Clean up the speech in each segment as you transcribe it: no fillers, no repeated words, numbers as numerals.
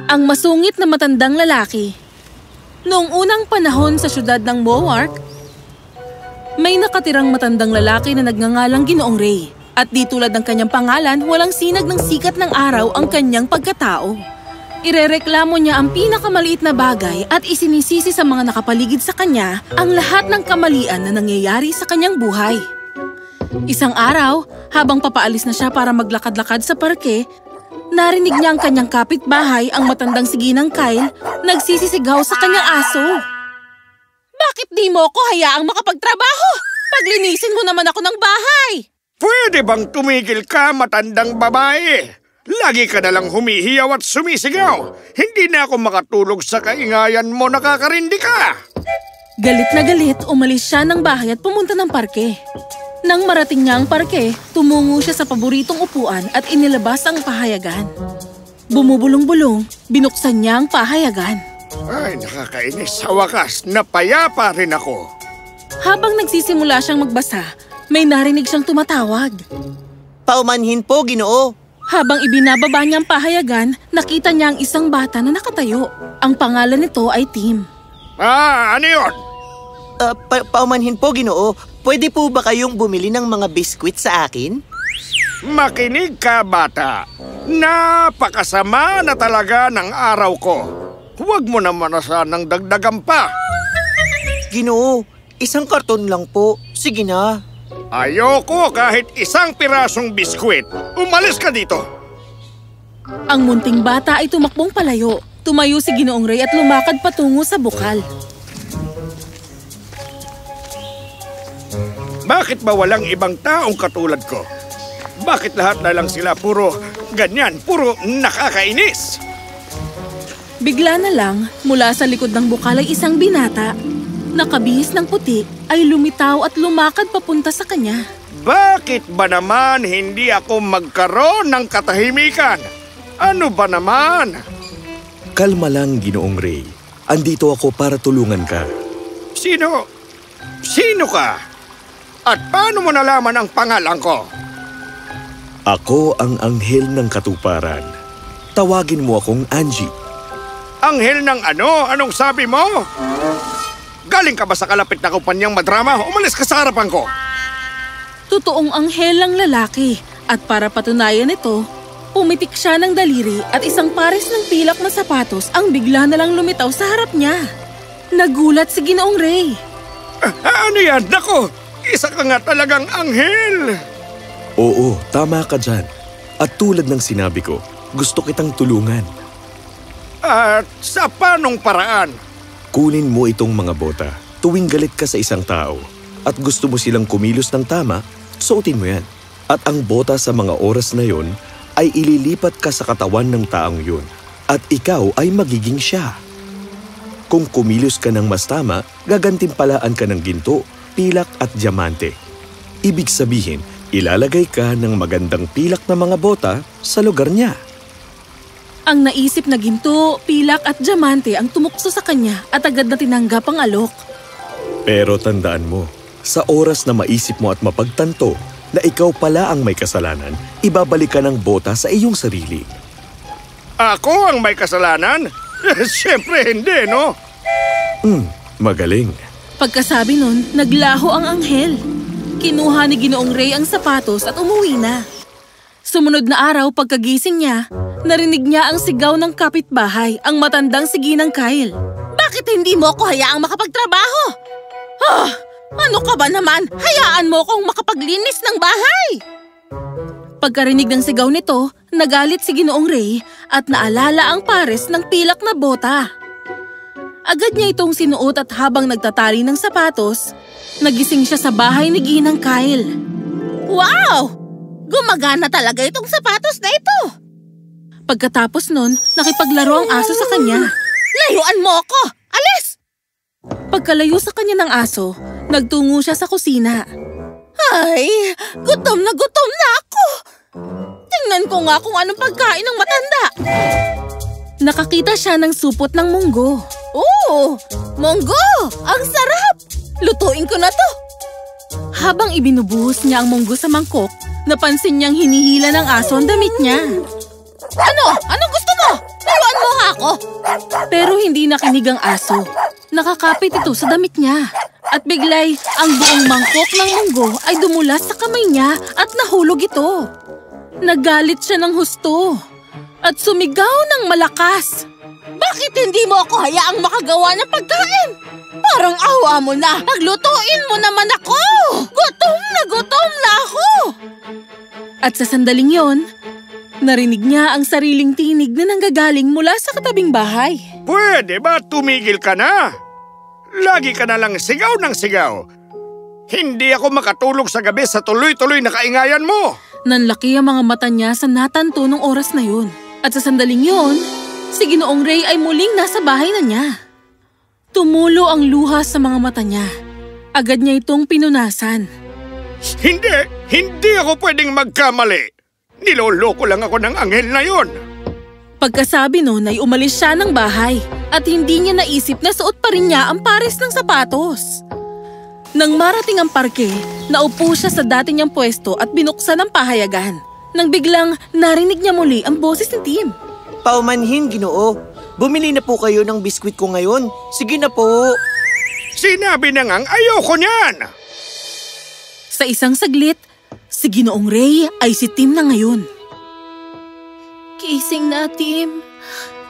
Ang masungit na matandang lalaki. Noong unang panahon sa syudad ng Moark, may nakatirang matandang lalaki na nagngangalang Ginoong Ray. At di tulad ng kanyang pangalan, walang sinag ng sikat ng araw ang kanyang pagkatao. Irereklamo niya ang pinakamaliit na bagay at isinisisi sa mga nakapaligid sa kanya ang lahat ng kamalian na nangyayari sa kanyang buhay. Isang araw, habang papaalis na siya para maglakad-lakad sa parke, narinig niya ang kanyang kapitbahay, ang matandang si Ginang Kyle, nagsisisigaw sa kanyang aso. Bakit di mo ko hayaang makapagtrabaho? Paglinisin mo naman ako ng bahay! Pwede bang tumigil ka, matandang babae? Lagi ka nalang humihiyaw at sumisigaw. Hindi na ako makatulog sa kaingayan mo, nakakarindi ka. Galit na galit, umalis siya ng bahay at pumunta ng parke. Nang marating niya ang parke, tumungo siya sa paboritong upuan at inilabas ang pahayagan. Bumubulong-bulong, binuksan niya ang pahayagan. Ay, nakakainis. Sa wakas, napayapa rin ako. Habang nagsisimula siyang magbasa, may narinig siyang tumatawag. Paumanhin po, Ginoo. Habang ibinababa niya ang pahayagan, nakita niya ang isang bata na nakatayo. Ang pangalan nito ay Tim. Ano yun? Paumanhin po, Ginoo. Pwede po ba kayong bumili ng mga biskwit sa akin? Makinig ka, bata. Napakasama na talaga ng araw ko. Huwag mo naman na sanang dagdagan pa. Ginoo, isang karton lang po. Sige na. Ayoko kahit isang pirasong biskwit. Umalis ka dito. Ang munting bata ay tumakbong palayo. Tumayo si Ginoong Ray at lumakad patungo sa bukal. Bakit ba walang ibang taong katulad ko? Bakit lahat na lang sila puro ganyan, puro nakakainis? Bigla na lang, mula sa likod ng bukal ay isang binata. Nakabihis ng puti ay lumitaw at lumakad papunta sa kanya. Bakit ba naman hindi ako magkaroon ng katahimikan? Ano ba naman? Kalma lang, Ginoong Ray. Andito ako para tulungan ka. Sino? Sino ka? At paano mo nalaman ang pangalan ko? Ako ang anghel ng katuparan. Tawagin mo akong Angie. Anghel ng ano? Anong sabi mo? Galing ka ba sa kalapit na kumpanyang madrama? Umalis ka sa harapan ko! Totoong anghel ang lalaki. At para patunayan ito, pumitik siya ng daliri at isang pares ng pilak na sapatos ang bigla na lang lumitaw sa harap niya. Nagulat si Ginoong Ray. Ano yan? Naku! Isa ka nga talagang anghel! Oo, tama ka dyan. At tulad ng sinabi ko, gusto kitang tulungan. At sa panong paraan? Kunin mo itong mga bota tuwing galit ka sa isang tao at gusto mo silang kumilos ng tama, suotin mo yan. At ang bota sa mga oras na yon ay ililipat ka sa katawan ng taong yun at ikaw ay magiging siya. Kung kumilos ka ng mas tama, gagantimpalaan ka ng ginto, pilak at diamante. Ibig sabihin, ilalagay ka ng magandang pilak na mga bota sa lugar niya. Ang naisip na ginto, pilak at diamante ang tumukso sa kanya at agad na tinanggap ang alok. Pero tandaan mo, sa oras na maisip mo at mapagtanto na ikaw pala ang may kasalanan, ibabalik ka ng bota sa iyong sarili. Ako ang may kasalanan? Siyempre hindi, no? Magaling. Pagkasabi nun, naglaho ang anghel. Kinuha ni Ginoong Ray ang sapatos at umuwi na. Sumunod na araw, pagkagising niya, narinig niya ang sigaw ng kapitbahay, ang matandang si Ginang Kyle. Bakit hindi mo ko hayaang makapagtrabaho? Ano ka ba naman? Hayaan mo kong makapaglinis ng bahay! Pagkarinig ng sigaw nito, nagalit si Ginoong Ray at naalala ang pares ng pilak na bota. Agad niya itong sinuot at habang nagtatali ng sapatos, nagising siya sa bahay ni Ginang Kyle. Wow! Gumagana talaga itong sapatos na ito! Pagkatapos nun, nakipaglaro ang aso sa kanya. Layuan mo ako! Alis! Pagkalayo sa kanya ng aso, nagtungo siya sa kusina. Ay, gutom na ako! Tingnan ko nga kung anong pagkain ng matanda. Nakakita siya ng supot ng munggo. Oh, munggo! Ang sarap! Lutuin ko na to! Habang ibinubuhos niya ang munggo sa mangkok, napansin niyang hinihila ng aso ang damit niya. Ano? Anong gusto mo? Layuan mo nga ako! Pero hindi nakinig ang aso. Nakakapit ito sa damit niya. At biglay, ang buong mangkok ng munggo ay dumulas sa kamay niya at nahulog ito. Nagalit siya ng husto at sumigaw ng malakas. Bakit hindi mo ako hayaang makagawa ng pagkain? Parang awa mo na! Paglutuin mo naman ako! Gutom na ako! At sa sandaling yon, narinig niya ang sariling tinig na nanggagaling mula sa katabing bahay. Pwede ba tumigil ka na? Lagi ka na lang sigaw ng sigaw. Hindi ako makatulog sa gabi sa tuloy-tuloy na kaingayan mo. Nanlaki ang mga mata niya sa natanto ng oras na yun. At sa sandaling yon, si Ginoong Ray ay muling nasa bahay na niya. Tumulo ang luha sa mga mata niya. Agad niya itong pinunasan. Hindi ako pwedeng magkamali. Niloloko lang ako ng anghel na yon. Pagkasabi nun ay umalis siya ng bahay at hindi niya naisip na suot pa rin niya ang pares ng sapatos. Nang marating ang parke, naupo siya sa dati niyang pwesto at binuksan ang pahayagan. Nang biglang narinig niya muli ang boses ni Tim. Paumanhin, Ginoo. Bumili na po kayo ng biskwit ko ngayon. Sige na po. Sinabi na ngang ayoko niyan. Sa isang saglit, si Ginoong Ray ay si Tim na ngayon. Gising na, Tim.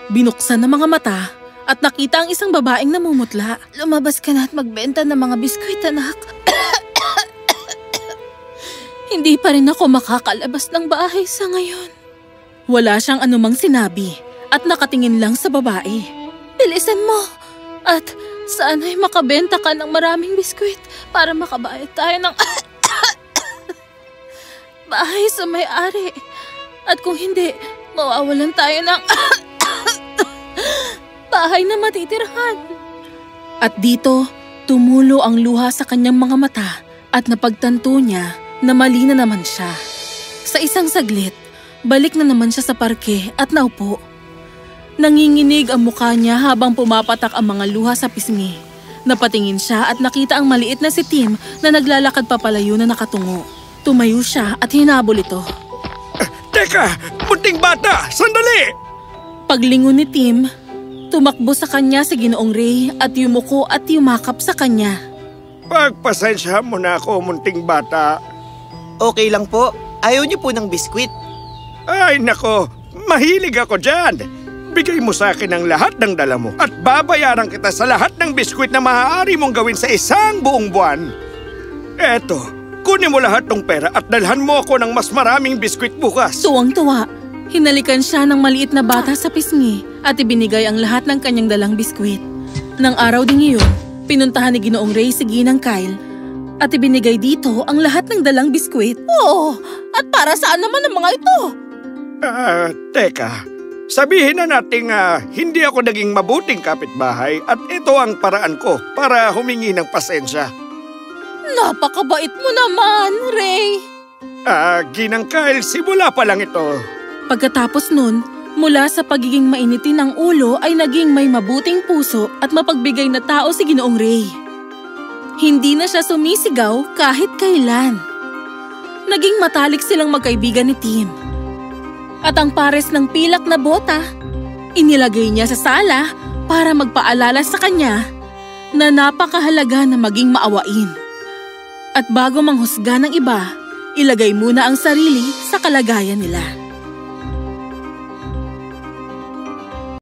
Binuksan ng mga mata at nakita ang isang babaeng namumutla. Lumabas ka na at magbenta ng mga biskwit, anak. Hindi pa rin ako makakalabas ng bahay sa ngayon. Wala siyang anumang sinabi at nakatingin lang sa babae. Bilisan mo at sana'y makabenta ka ng maraming biskwit para makabayad tayo ng bahay sa may-ari. At kung hindi, mawawalan tayo ng bahay na matitirhan. At dito, tumulo ang luha sa kanyang mga mata at napagtanto niya na mali na naman siya. Sa isang saglit, balik na naman siya sa parke at naupo. Nanginginig ang mukha niya habang pumapatak ang mga luha sa pisngi. Napatingin siya at nakita ang maliit na si Tim na naglalakad papalayo na nakatungo. Tumayo siya at hinabol ito. Teka! Munting bata! Sandali! Paglingon ni Tim, tumakbo sa kanya si Ginoong Ray at yumuko at yumakap sa kanya. Pagpasensya mo na ako, munting bata. Okay lang po. Ayaw niyo po ng biskwit. Ay nako, mahilig ako dyan. Bigay mo sa akin ang lahat ng dala mo at babayaran kita sa lahat ng biskwit na maaari mong gawin sa isang buong buwan. Eto, kunin mo lahat ng pera at dalhan mo ako ng mas maraming biskwit bukas. Tuwang-tuwa, hinalikan siya ng maliit na bata sa pisngi at ibinigay ang lahat ng kanyang dalang biskwit. Nang araw ding iyon, pinuntahan ni Ginoong Ray si Ginang Kyle at ibinigay dito ang lahat ng dalang biskwit. Oo, at para saan naman ang mga ito? Teka, sabihin na nating hindi ako naging mabuting kapitbahay at ito ang paraan ko para humingi ng pasensya. Napakabait mo naman, Ray. Ginang Kyle, simula pa lang ito. Pagkatapos nun, mula sa pagiging mainitin ng ulo ay naging may mabuting puso at mapagbigay na tao si Ginoong Ray. Hindi na siya sumisigaw kahit kailan. Naging matalik silang magkaibigan ni Tim. At ang pares ng pilak na bota, inilagay niya sa sala para magpaalala sa kanya na napakahalaga na maging maawain. At bago manghusga ng iba, ilagay muna ang sarili sa kalagayan nila.